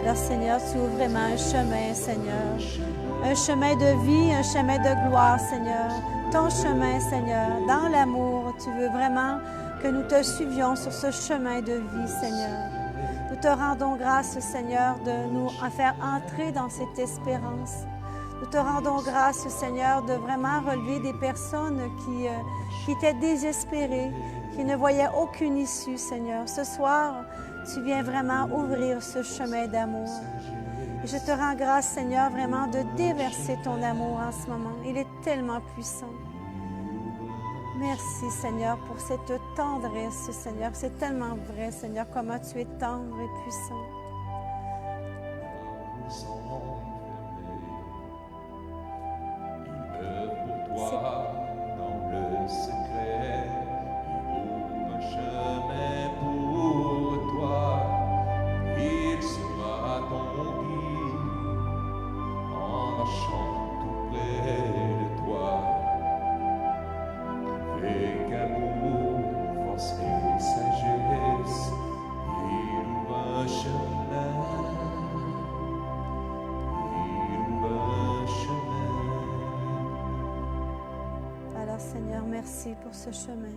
Alors, Seigneur, tu ouvres vraiment un chemin, Seigneur. Un chemin de vie, un chemin de gloire, Seigneur. Ton chemin, Seigneur, dans l'amour, tu veux vraiment que nous te suivions sur ce chemin de vie, Seigneur. Nous te rendons grâce, Seigneur, de nous en faire entrer dans cette espérance. Nous te rendons grâce, Seigneur, de vraiment relever des personnes qui étaient désespérées, qui ne voyaient aucune issue, Seigneur. Ce soir, tu viens vraiment ouvrir ce chemin d'amour. Et je te rends grâce, Seigneur, vraiment de déverser ton amour en ce moment. Il est tellement puissant. Merci, Seigneur, pour cette tendresse, Seigneur. C'est tellement vrai, Seigneur, comment tu es tendre et puissant. Merci pour ce chemin.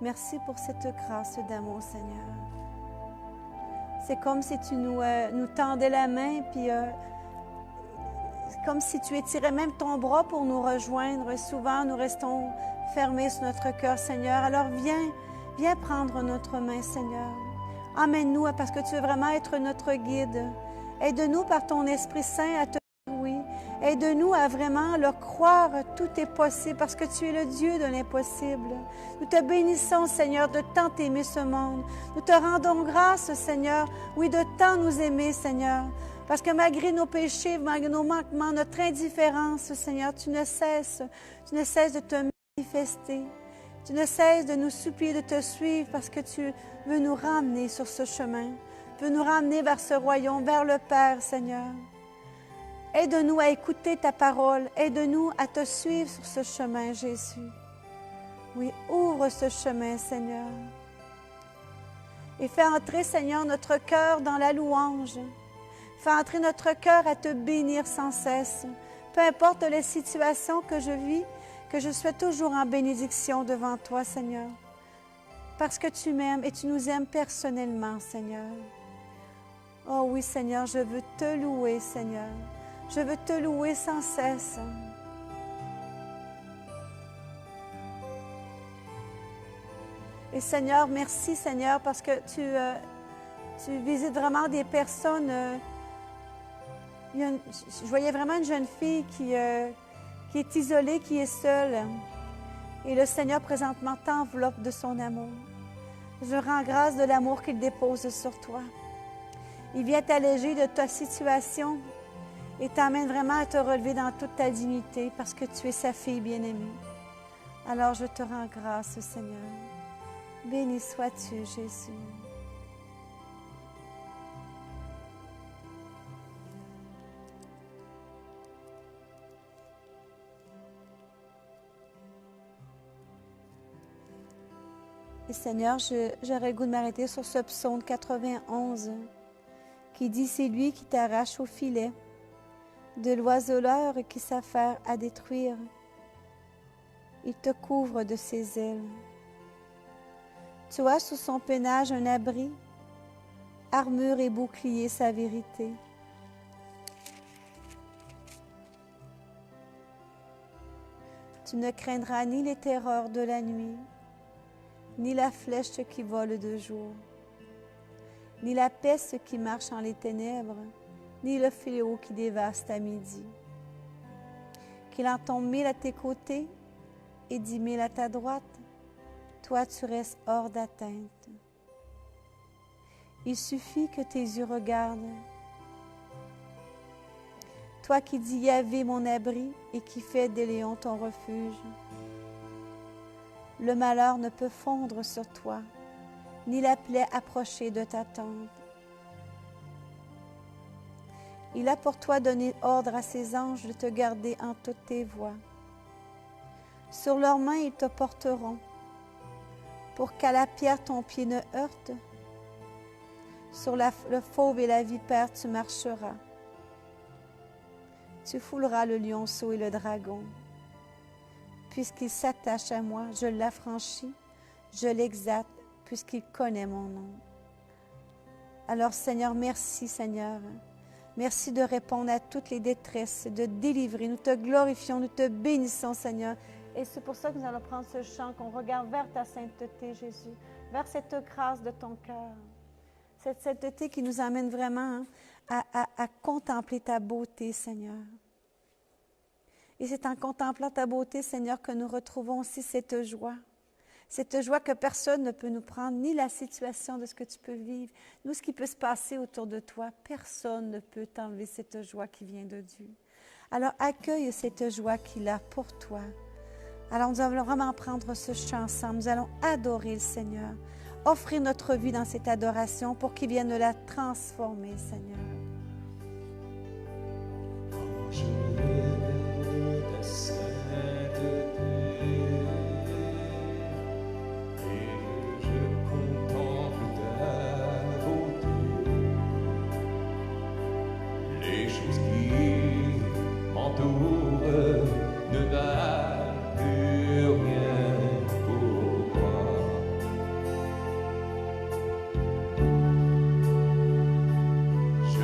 Merci pour cette grâce d'amour, Seigneur. C'est comme si tu nous tendais la main, puis comme si tu étirais même ton bras pour nous rejoindre. Et souvent, nous restons fermés sur notre cœur, Seigneur. Alors viens prendre notre main, Seigneur. Emmène-nous parce que tu veux vraiment être notre guide. Aide-nous par ton Esprit Saint à te dire oui. Aide-nous à vraiment le croire, tout est possible parce que tu es le Dieu de l'impossible. Nous te bénissons, Seigneur, de tant aimer ce monde. Nous te rendons grâce, Seigneur, oui, de tant nous aimer, Seigneur. Parce que malgré nos péchés, malgré nos manquements, notre indifférence, Seigneur, tu ne cesses de te manifester. Tu ne cesses de nous supplier de te suivre parce que tu veux nous ramener sur ce chemin. Tu veux nous ramener vers ce royaume, vers le Père, Seigneur. Aide-nous à écouter ta parole. Aide-nous à te suivre sur ce chemin, Jésus. Oui, ouvre ce chemin, Seigneur. Et fais entrer, Seigneur, notre cœur dans la louange. Fais entrer notre cœur à te bénir sans cesse. Peu importe les situations que je vis, que je sois toujours en bénédiction devant toi, Seigneur. Parce que tu m'aimes et tu nous aimes personnellement, Seigneur. Oh oui, Seigneur, je veux te louer, Seigneur. Je veux te louer sans cesse. Et Seigneur, merci, Seigneur, parce que tu visites vraiment des personnes. Je voyais vraiment une jeune fille qui est isolée, qui est seule. Et le Seigneur, présentement, t'enveloppe de son amour. Je rends grâce de l'amour qu'il dépose sur toi. Il vient t'alléger de ta situation et t'amène vraiment à te relever dans toute ta dignité parce que tu es sa fille bien-aimée. Alors, je te rends grâce, Seigneur. Béni sois-tu, Jésus. Et Seigneur, j'aurais le goût de m'arrêter sur ce psaume 91 qui dit « C'est lui qui t'arrache au filet, de l'oiseleur qui s'affaire à détruire. Il te couvre de ses ailes. Tu as sous son peinage un abri, armure et bouclier sa vérité. Tu ne craindras ni les terreurs de la nuit, ni la flèche qui vole de jour, ni la peste qui marche en les ténèbres, ni le fléau qui dévaste à midi. Qu'il en tombe 1000 à tes côtés et 10 000 à ta droite, toi tu restes hors d'atteinte. Il suffit que tes yeux regardent. Toi qui dis Yahvé mon abri et qui fais d'Éléon ton refuge. Le malheur ne peut fondre sur toi, ni la plaie approcher de ta tente. Il a pour toi donné ordre à ses anges de te garder en toutes tes voies. Sur leurs mains, ils te porteront, pour qu'à la pierre ton pied ne heurte. Sur le fauve et la vipère, tu marcheras. Tu fouleras le lionceau et le dragon. Puisqu'il s'attache à moi, je l'affranchis, je l'exalte, puisqu'il connaît mon nom. Alors, Seigneur, merci, Seigneur. Merci de répondre à toutes les détresses, de délivrer. Nous te glorifions, nous te bénissons, Seigneur. Et c'est pour ça que nous allons prendre ce chant, qu'on regarde vers ta sainteté, Jésus, vers cette grâce de ton cœur. Cette sainteté qui nous amène vraiment à contempler ta beauté, Seigneur. Et c'est en contemplant ta beauté, Seigneur, que nous retrouvons aussi cette joie que personne ne peut nous prendre, ni la situation de ce que tu peux vivre, ni ce qui peut se passer autour de toi. Personne ne peut t'enlever cette joie qui vient de Dieu. Alors accueille cette joie qu'il a pour toi. Alors nous allons vraiment prendre ce chant ensemble. Nous allons adorer le Seigneur, offrir notre vie dans cette adoration pour qu'il vienne la transformer, Seigneur. Je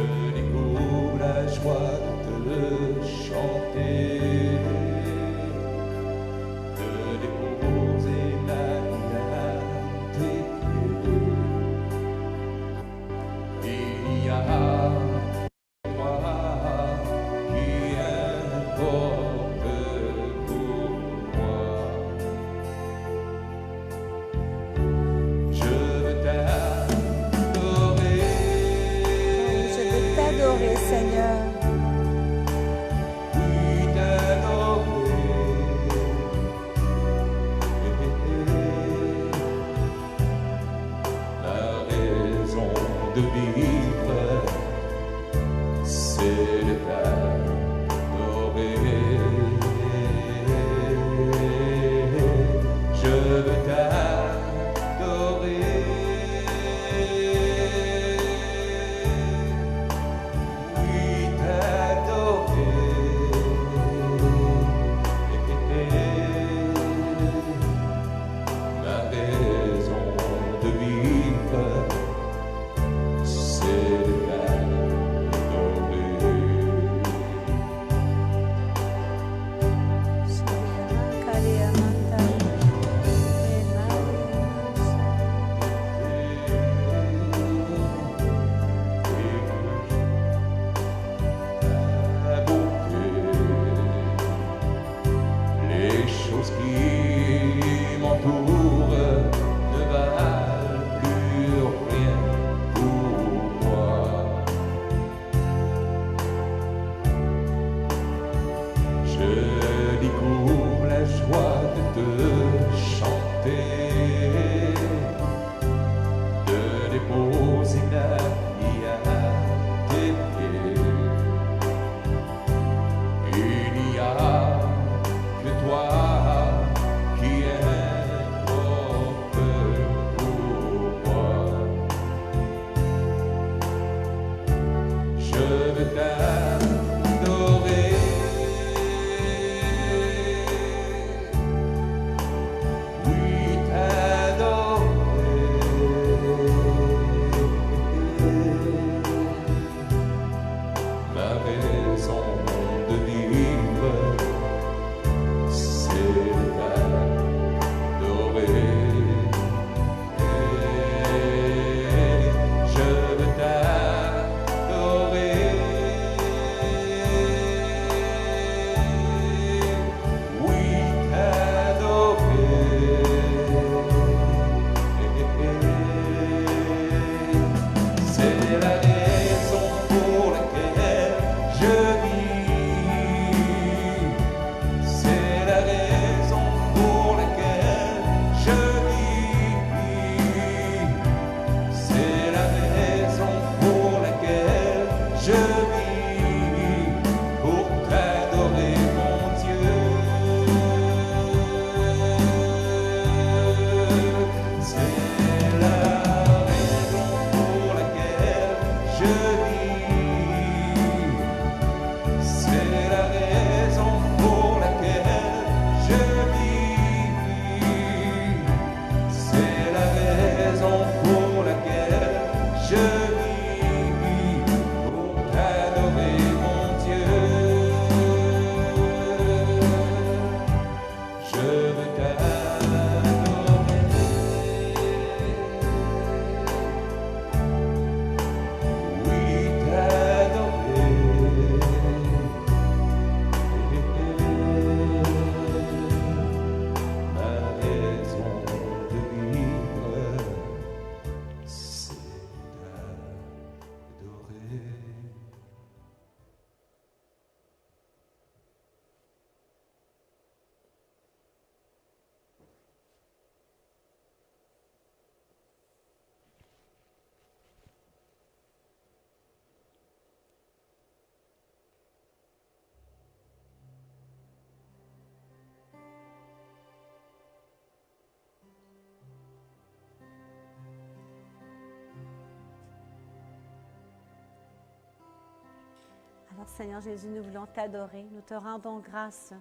Seigneur Jésus, nous voulons t'adorer. Nous te rendons grâce.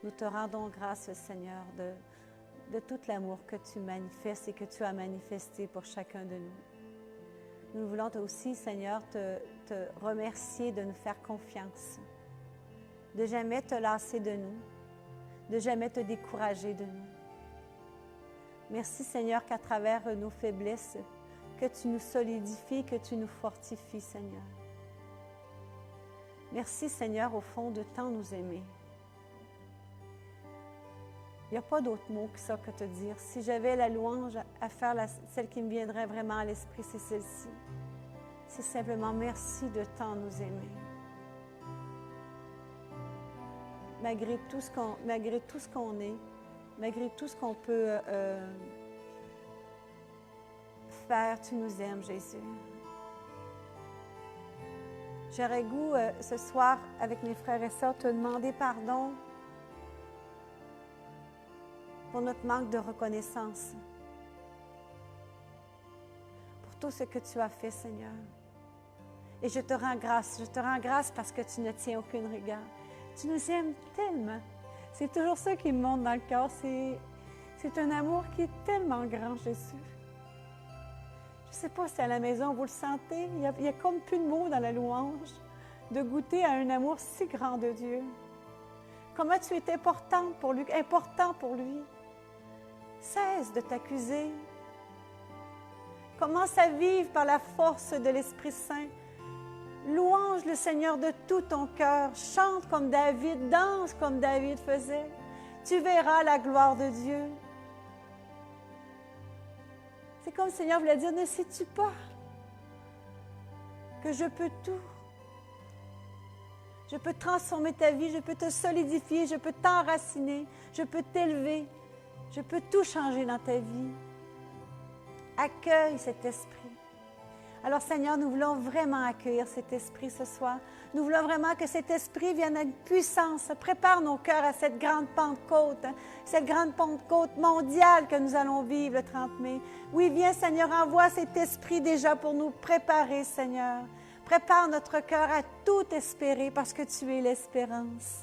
Nous te rendons grâce, Seigneur, de tout l'amour que tu manifestes et que tu as manifesté pour chacun de nous. Nous voulons aussi, Seigneur, te remercier de nous faire confiance, de jamais te lasser de nous, de jamais te décourager de nous. Merci, Seigneur, qu'à travers nos faiblesses, que tu nous solidifies, que tu nous fortifies, Seigneur. Merci, Seigneur, au fond de tant nous aimer. Il n'y a pas d'autre mot que ça que te dire. Si j'avais la louange à faire, celle qui me viendrait vraiment à l'esprit, c'est celle-ci. C'est simplement merci de tant nous aimer. Malgré tout ce qu'on est, malgré tout ce qu'on peut faire, tu nous aimes, Jésus. J'aurais goût ce soir, avec mes frères et sœurs, te demander pardon pour notre manque de reconnaissance, pour tout ce que tu as fait, Seigneur. Et je te rends grâce parce que tu ne tiens aucune rigueur. Tu nous aimes tellement. C'est toujours ça qui me monte dans le cœur. C'est un amour qui est tellement grand, Jésus. Je ne sais pas si à la maison, vous le sentez, il y a comme plus de mots dans la louange, de goûter à un amour si grand de Dieu. Comment tu es important pour lui. Cesse de t'accuser. Commence à vivre par la force de l'Esprit Saint. Louange le Seigneur de tout ton cœur. Chante comme David, danse comme David faisait. Tu verras la gloire de Dieu. C'est comme le Seigneur voulait dire, ne sais-tu pas que je peux tout? Je peux transformer ta vie, je peux te solidifier, je peux t'enraciner, je peux t'élever, je peux tout changer dans ta vie. Accueille cet esprit. Alors Seigneur, nous voulons vraiment accueillir cet esprit ce soir. Nous voulons vraiment que cet esprit vienne à une puissance. Prépare nos cœurs à cette grande Pentecôte, cette grande Pentecôte mondiale que nous allons vivre le 30 mai. Oui, viens Seigneur, envoie cet esprit déjà pour nous préparer, Seigneur. Prépare notre cœur à tout espérer parce que tu es l'espérance.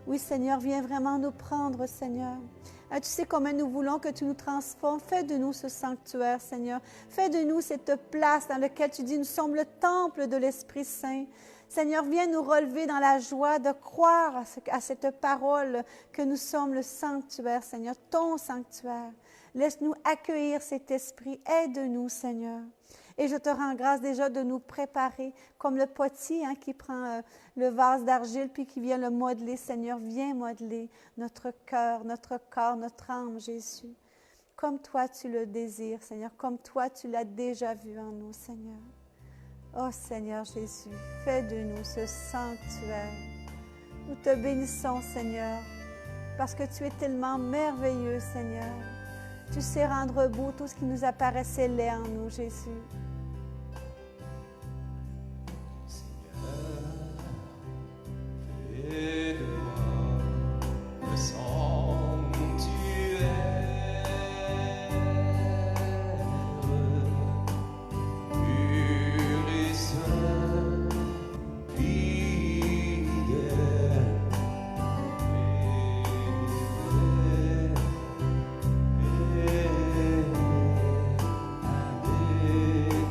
Oui, Seigneur, viens vraiment nous prendre, Seigneur. Tu sais combien nous voulons que tu nous transformes. Fais de nous ce sanctuaire, Seigneur. Fais de nous cette place dans laquelle tu dis, nous sommes le temple de l'Esprit Saint. Seigneur, viens nous relever dans la joie de croire à cette parole que nous sommes le sanctuaire, Seigneur, ton sanctuaire. Laisse-nous accueillir cet esprit. Aide-nous, Seigneur. Et je te rends grâce déjà de nous préparer comme le potier qui prend le vase d'argile puis qui vient le modeler. Seigneur, viens modeler notre cœur, notre corps, notre âme, Jésus. Comme toi, tu le désires, Seigneur. Comme toi, tu l'as déjà vu en nous, Seigneur. Oh Seigneur Jésus, fais de nous ce sanctuaire. Nous te bénissons, Seigneur, parce que tu es tellement merveilleux, Seigneur. Tu sais rendre beau tout ce qui nous apparaissait laid en nous, Jésus. Et de moi le sanctuaire, pur et saint, fidèle, avec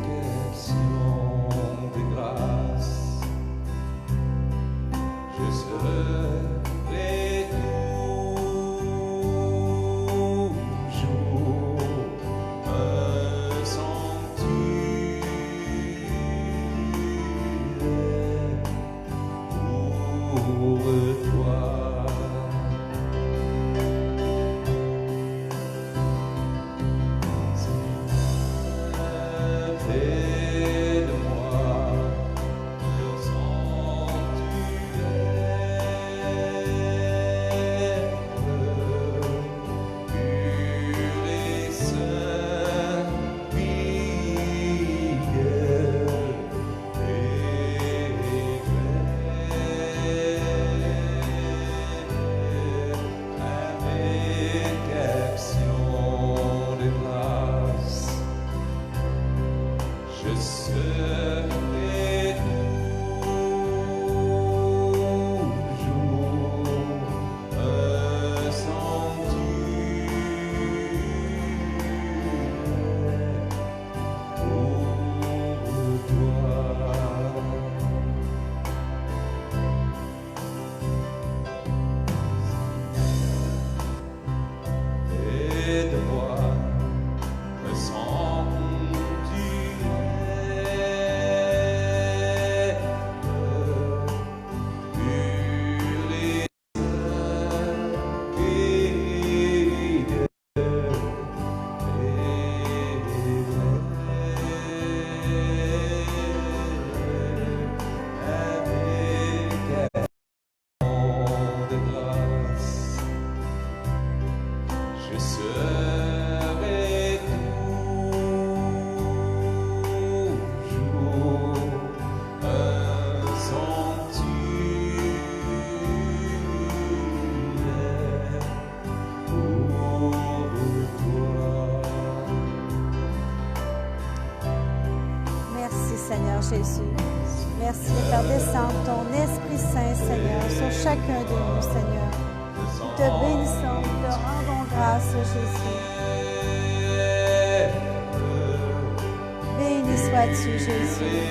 Jésus. Merci de faire descendre ton Esprit Saint, Seigneur, sur chacun de nous, Seigneur. Nous te bénissons, nous te rendons grâce, Jésus. Béni sois-tu, Jésus.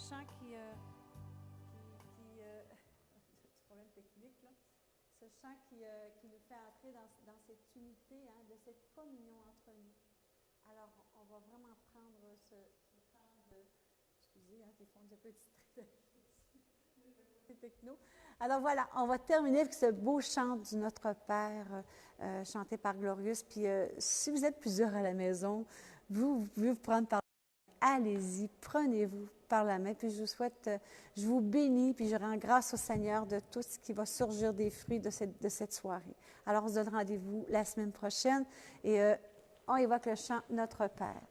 Chant problème technique, là. Ce chant qui nous fait entrer dans cette unité, hein, de cette communion entre nous. Alors, on va vraiment prendre ce temps de... Excusez, hein, des fois, on est un peu distrait de techno. Alors voilà, on va terminer avec ce beau chant du Notre Père, chanté par Glorious. Puis, si vous êtes plusieurs à la maison, vous pouvez vous prendre par... Allez-y, prenez-vous par la main, puis je vous souhaite, je vous bénis, puis je rends grâce au Seigneur de tout ce qui va surgir des fruits de cette soirée. Alors, on se donne rendez-vous la semaine prochaine et on évoque le chant Notre Père.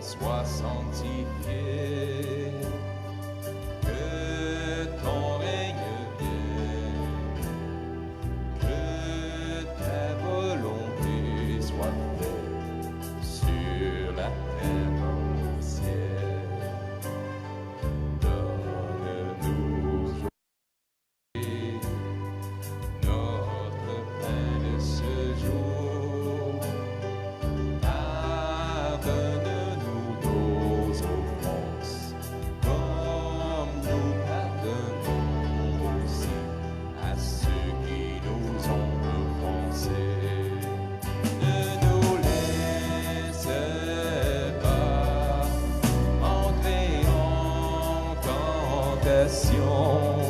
Sois sanctifié, que ton règne vienne, que ta volonté soit faite sur la terre comme au ciel. Donne-nous aujourd'hui notre pain de ce jour. Pardonne passion.